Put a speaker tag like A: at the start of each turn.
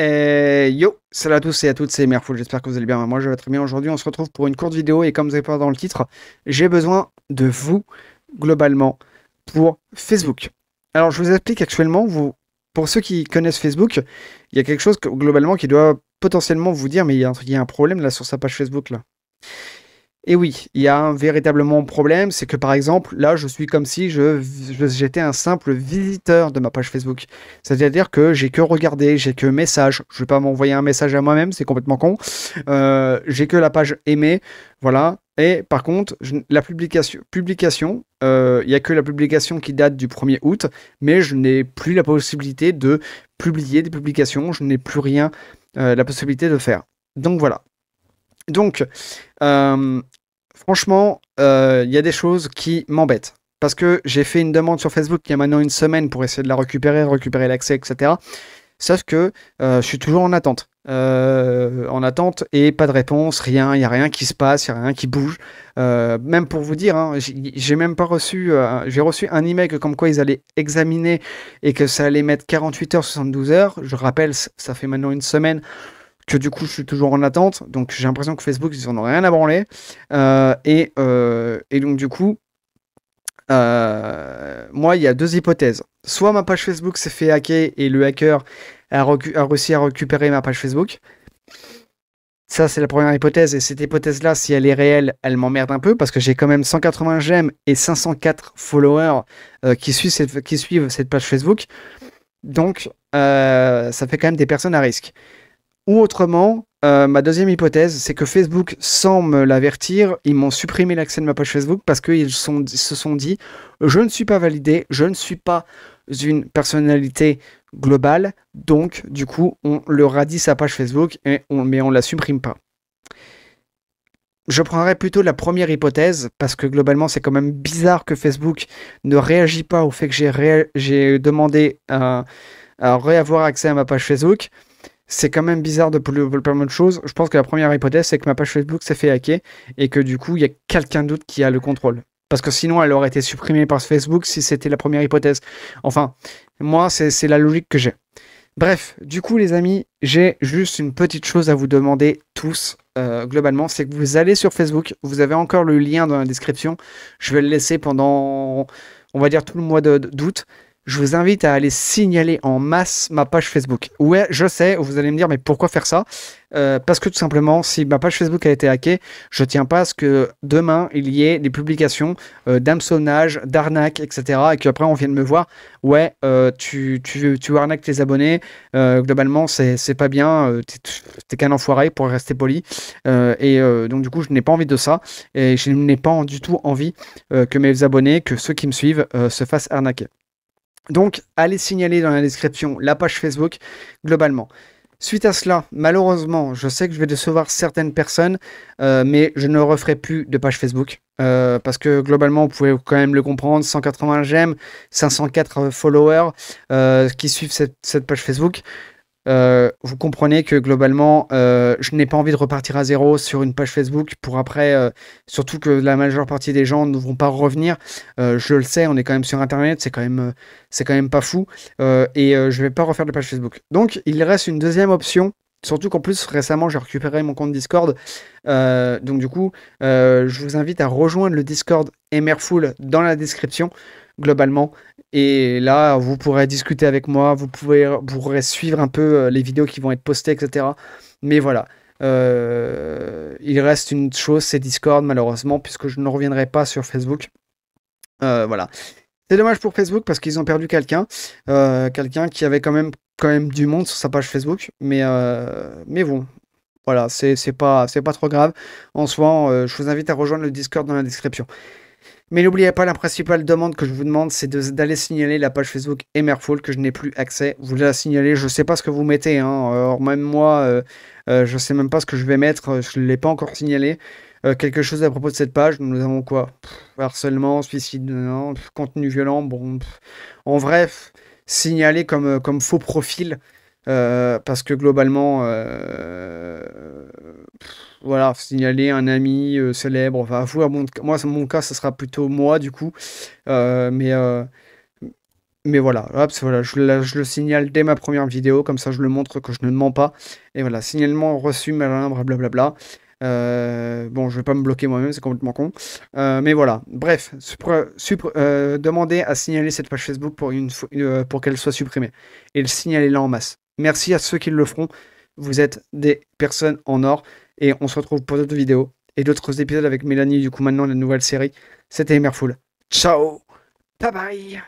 A: Yo, salut à tous et à toutes, c'est Merfoul, j'espère que vous allez bien. Moi je vais très bien aujourd'hui. On se retrouve pour une courte vidéo et comme vous avez pas dans le titre, j'ai besoin de vous globalement pour Facebook. Alors je vous explique actuellement, pour ceux qui connaissent Facebook, il y a quelque chose globalement qui doit potentiellement vous dire, mais il y a un problème là sur sa page Facebook là. Et oui, il y a un véritablement problème, c'est que par exemple, là, je suis comme si j'étais un simple visiteur de ma page Facebook. C'est-à-dire que j'ai que regardé, j'ai que message. Je vais pas m'envoyer un message à moi-même, c'est complètement con. J'ai que la page aimée, voilà. Et par contre, la publication, il y a que la publication qui date du 1er août, mais je n'ai plus la possibilité de publier des publications, je n'ai plus rien, la possibilité de faire. Donc voilà. Donc, franchement, il y a des choses qui m'embêtent. Parce que j'ai fait une demande sur Facebook il y a maintenant une semaine pour essayer de la récupérer l'accès, etc. Sauf que je suis toujours en attente. En attente et pas de réponse, rien, il n'y a rien qui se passe, il n'y a rien qui bouge. Même pour vous dire, hein, j'ai même pas reçu, j'ai reçu un email comme quoi ils allaient examiner et que ça allait mettre 48 heures, 72 heures. Je rappelle, ça fait maintenant une semaine que du coup je suis toujours en attente, donc j'ai l'impression que Facebook ils en ont rien à branler, et donc du coup moi il y a deux hypothèses, soit ma page Facebook s'est fait hacker et le hacker a réussi à récupérer ma page Facebook, ça c'est la première hypothèse, et cette hypothèse là si elle est réelle elle m'emmerde un peu parce que j'ai quand même 180 j'aime et 504 followers qui suivent cette page Facebook, donc ça fait quand même des personnes à risque. Ou autrement, ma deuxième hypothèse, c'est que Facebook, sans me l'avertir, ils m'ont supprimé l'accès de ma page Facebook parce qu'ils se sont dit, je ne suis pas validé, je ne suis pas une personnalité globale, donc du coup, on leur a dit sa page Facebook, mais on la supprime pas. Je prendrais plutôt la première hypothèse, parce que globalement, c'est quand même bizarre que Facebook ne réagit pas au fait que j'ai demandé à réavoir accès à ma page Facebook. C'est quand même bizarre de plein de choses. Je pense que la première hypothèse, c'est que ma page Facebook s'est fait hacker et que du coup, il y a quelqu'un d'autre qui a le contrôle. Parce que sinon, elle aurait été supprimée par Facebook si c'était la première hypothèse. Enfin, moi, c'est la logique que j'ai. Bref, du coup, les amis, j'ai juste une petite chose à vous demander tous, globalement, c'est que vous allez sur Facebook, vous avez encore le lien dans la description. Je vais le laisser pendant, on va dire, tout le mois d'août. Je vous invite à aller signaler en masse ma page Facebook. Ouais, je sais, vous allez me dire, mais pourquoi faire ça? Parce que tout simplement, si ma page Facebook a été hackée, je tiens pas à ce que demain, il y ait des publications d'hameçonnage, d'arnaque, etc. Et qu'après, on vienne me voir, ouais, tu arnaques tes abonnés, globalement, c'est pas bien, t'es qu'un enfoiré pour rester poli. Donc, du coup, je n'ai pas envie de ça. Et je n'ai pas du tout envie que mes abonnés, que ceux qui me suivent, se fassent arnaquer. Donc, allez signaler dans la description la page Facebook, globalement. Suite à cela, malheureusement, je sais que je vais décevoir certaines personnes, mais je ne referai plus de page Facebook. Parce que globalement, vous pouvez quand même le comprendre, 180 j'aime, 504 followers qui suivent cette page Facebook. Vous comprenez que globalement, je n'ai pas envie de repartir à zéro sur une page Facebook pour après, surtout que la majeure partie des gens ne vont pas revenir. Je le sais, on est quand même sur Internet, c'est quand même pas fou. Je vais pas refaire de page Facebook. Donc, il reste une deuxième option. Surtout qu'en plus, récemment, j'ai récupéré mon compte Discord. Donc, du coup, je vous invite à rejoindre le Discord Emerful dans la description, globalement. Et là, vous pourrez discuter avec moi, vous pourrez suivre un peu les vidéos qui vont être postées, etc. Mais voilà. Il reste une chose, c'est Discord, malheureusement, puisque je ne reviendrai pas sur Facebook. Voilà. C'est dommage pour Facebook parce qu'ils ont perdu quelqu'un qui avait quand même du monde sur sa page Facebook. Mais bon, voilà, c'est pas trop grave. En soi, je vous invite à rejoindre le Discord dans la description. Mais n'oubliez pas, la principale demande que je vous demande, c'est d'aller signaler la page Facebook Emerful que je n'ai plus accès. Vous la signalez, je sais pas ce que vous mettez, hein. Alors même moi, je sais même pas ce que je vais mettre, je ne l'ai pas encore signalé. Quelque chose à propos de cette page, nous avons quoi? Harcèlement, suicide, non, contenu violent, bon. En vrai, signaler comme faux profil. Parce que globalement, voilà, signaler un ami célèbre, enfin, moi, mon cas, ce sera plutôt moi, du coup. Euh, mais, euh, Mais voilà, hop, voilà, je le signale dès ma première vidéo, comme ça je le montre que je ne mens pas. Et voilà, signalement reçu, malin, blablabla. Bon, je vais pas me bloquer moi-même, c'est complètement con. Mais voilà, bref, demandez à signaler cette page Facebook pour qu'elle soit supprimée. Et le signaler-la en masse. Merci à ceux qui le feront. Vous êtes des personnes en or. Et on se retrouve pour d'autres vidéos et d'autres épisodes avec Mélanie, du coup maintenant la nouvelle série. C'était Emerful. Ciao, bye bye.